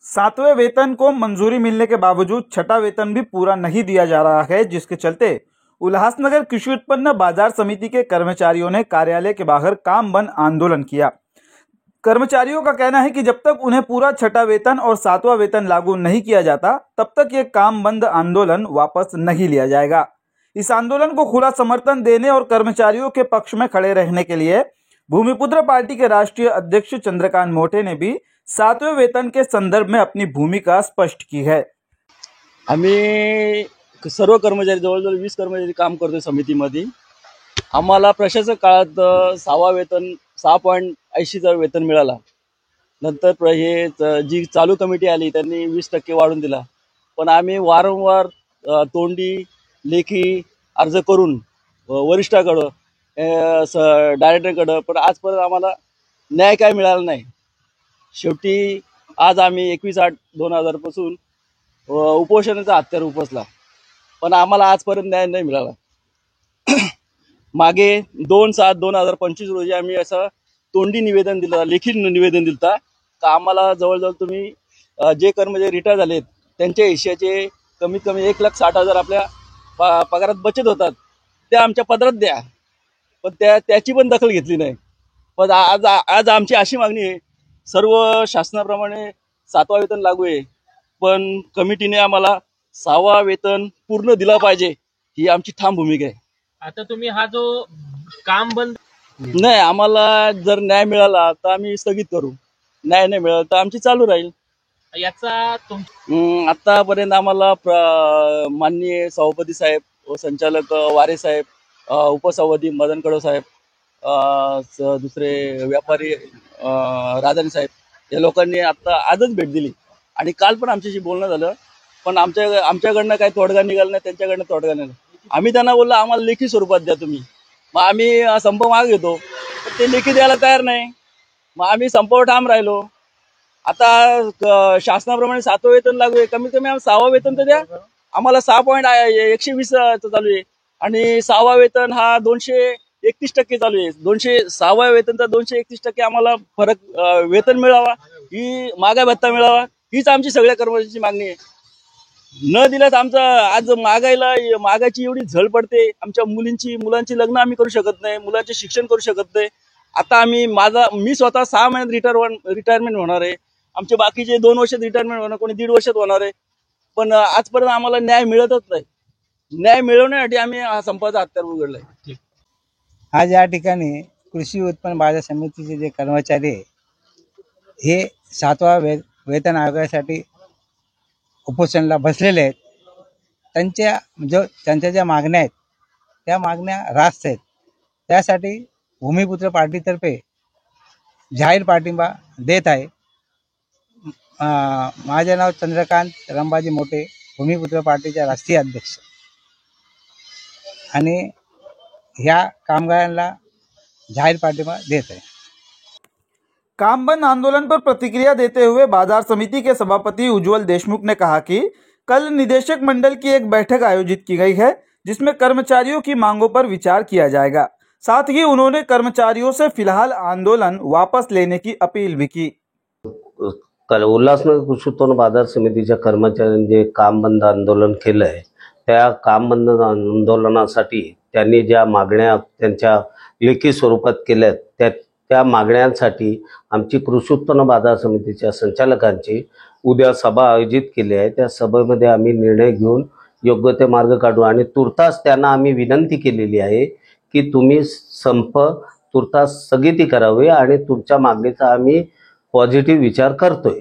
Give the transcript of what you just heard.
सातवें वेतन को मंजूरी मिलने के बावजूद छठा वेतन भी पूरा नहीं दिया जा रहा है, जिसके चलते उल्लासनगर कृषि उत्पन्न बाजार समिति के कर्मचारियों ने कार्यालय के बाहर काम बंद आंदोलन किया। कर्मचारियों का कहना है कि जब तक उन्हें पूरा छठा वेतन और सातवां वेतन लागू नहीं किया जाता, तब तक ये काम बंद आंदोलन वापस नहीं लिया जाएगा। इस आंदोलन को खुला समर्थन देने और कर्मचारियों के पक्ष में खड़े रहने के लिए भूमिपुत्र पार्टी के राष्ट्रीय अध्यक्ष चंद्रकांत मोटे ने भी सातवें वेतन के संदर्भ में अपनी भूमिका स्पष्ट की है। आम्ही सर्व कर्मचारी जवळजवळ 20 कर्मचारी काम करतो समितीमध्ये। आम्हाला प्रशासक काळात 6वा वेतन 6.80चं वेतन मिळाला। नंतर हे जी चालू कमिटी आली त्यांनी 20% वाढवून दिला। पण आम्ही वारंवार तोंडी लेखी अर्ज करून वरिष्ठाकडे डायरेक्टरकडे पण आजपर्यंत आम्हाला न्याय काय मिळाला नाही। शेवटी आज आम्ही 21/8/2000 पासून उपोषणाचा हत्यार उपसला, पण आम्हाला आजपर्यंत न्याय नाही मिळाला। मागे 2/7/2025 रोजी आम्ही असं तोंडी निवेदन दिलं, लेखी निवेदन दिलं का आम्हाला जवळजवळ तुम्ही जे कर्मचारी रिटायर झालेत त्यांच्या हिश्श्याचे कमीत कमी 1,60,000 आपल्या पगारात बचत होतात ते आमच्या पदरात द्या। पण त्याची पण दखल घेतली नाही। पण आज आमची अशी मागणी आहे, सर्व शासनाप्रमाणे 7वा वेतन लागू आहे, पण कमिटीने आम्हाला 6वा वेतन पूर्ण दिला पाहिजे ही आमची ठाम भूमिका आहे। आता तुम्ही हा जो काम बंद नाही, आम्हाला जर न्याय मिळाला तर आम्ही स्थगित करू, न्याय नाही मिळाला तर आमची चालू राहील। याचा आतापर्यंत आम्हाला माननीय सभापती साहेब व संचालक वारे साहेब, उपसभापती मदन कडव साहेब, दुसरे व्यापारी राधानी साहेब या लोकांनी आता आजच भेट दिली आणि काल पण आमच्याशी बोलणं झालं, पण आमच्याकडनं काही तोडगा निघाला नाही, त्यांच्याकडनं तोडगा निघाला। आम्ही त्यांना बोललो आम्हाला लेखी स्वरूपात द्या तुम्ही, मग आम्ही संप माग घेतो, पण ते लेखी द्यायला तयार नाही। मग आम्ही संपावर ठाम राहिलो। आता शासनाप्रमाणे 7वं वेतन लागू आहे, कमीत कमी 6वं वेतन तर द्या आम्हाला। 6.120 चालू आहे आणि 6वा वेतन हा 231% चालू आहे। 6व्या वेतनचा 231% आम्हाला फरक वेतन मिळावा, ही महागाई भत्ता मिळावा, हीच आमची सगळ्या कर्मचाऱ्यांची मागणी आहे। न दिल्यास आमचं आज महागाईची एवढी झळ पडते, आमच्या मुलांची लग्न आम्ही करू शकत नाही, मुलांचे शिक्षण करू शकत नाही। आता मी स्वतः 6 महिन्यात रिटायरमेंट होणार आहे, आमचे बाकीचे 2 वर्षात रिटायरमेंट होणार, कोणी 1.5 वर्षात होणार आहे, पण आजपर्यंत आम्हाला न्याय मिळतच नाही। न्याय मिळवण्यासाठी आम्ही हा संपाचा हत्यार उघडलाय। आज या ठिकाणी कृषी उत्पन्न बाजार समितीचे जे कर्मचारी हे 7वा वेतन आयोगासाठी उपोषणाला बसलेले आहेत। त्यांच्या ज्या मागण्या आहेत त्या मागण्या रास्त आहेत। त्यासाठी भूमिपुत्र पार्टीतर्फे जाहीर पाठिंबा देत आहे। माझे नाव चंद्रकांत रंबाजी मोटे, भूमिपुत्र पार्टीचे राष्ट्रीय अध्यक्ष, आणि ह्या कामगारांना जाहीर पाठिंबा देत है। काम बंद आंदोलन पर प्रतिक्रिया देते हुए बाजार समिति के सभापति उज्जवल देशमुख ने कहा कि कल निदेशक मंडल की एक बैठक आयोजित की गई है, जिसमें कर्मचारियों की मांगों पर विचार किया जाएगा। साथ ही उन्होंने कर्मचारियों से फिलहाल आंदोलन वापस लेने की अपील भी की। कल उल्हासनगर कृषी उत्पन्न बाजार समितीच्या कर्मचाऱ्यांनी जे काम बंद आंदोलन केलंय, त्या काम बंद आंदोलनासाठी त्यांनी ज्या मागण्या त्यांच्या लेखी स्वरूपात केल्यात त्या मागण्यांसाठी आमची कृषी उत्पन्न बाजार समितीच्या संचालकांची उद्या सभा आयोजित केली आहे। त्या सभेमध्ये आम्ही निर्णय घेऊन योग्य ते मार्ग काढू आणि तुर्तास त्यांना आम्ही विनंती केलेली आहे की तुम्ही संप तुर्तास स्थगिती करावी आणि तुमच्या मागणीचा आम्ही पॉझिटिव्ह विचार करतोय।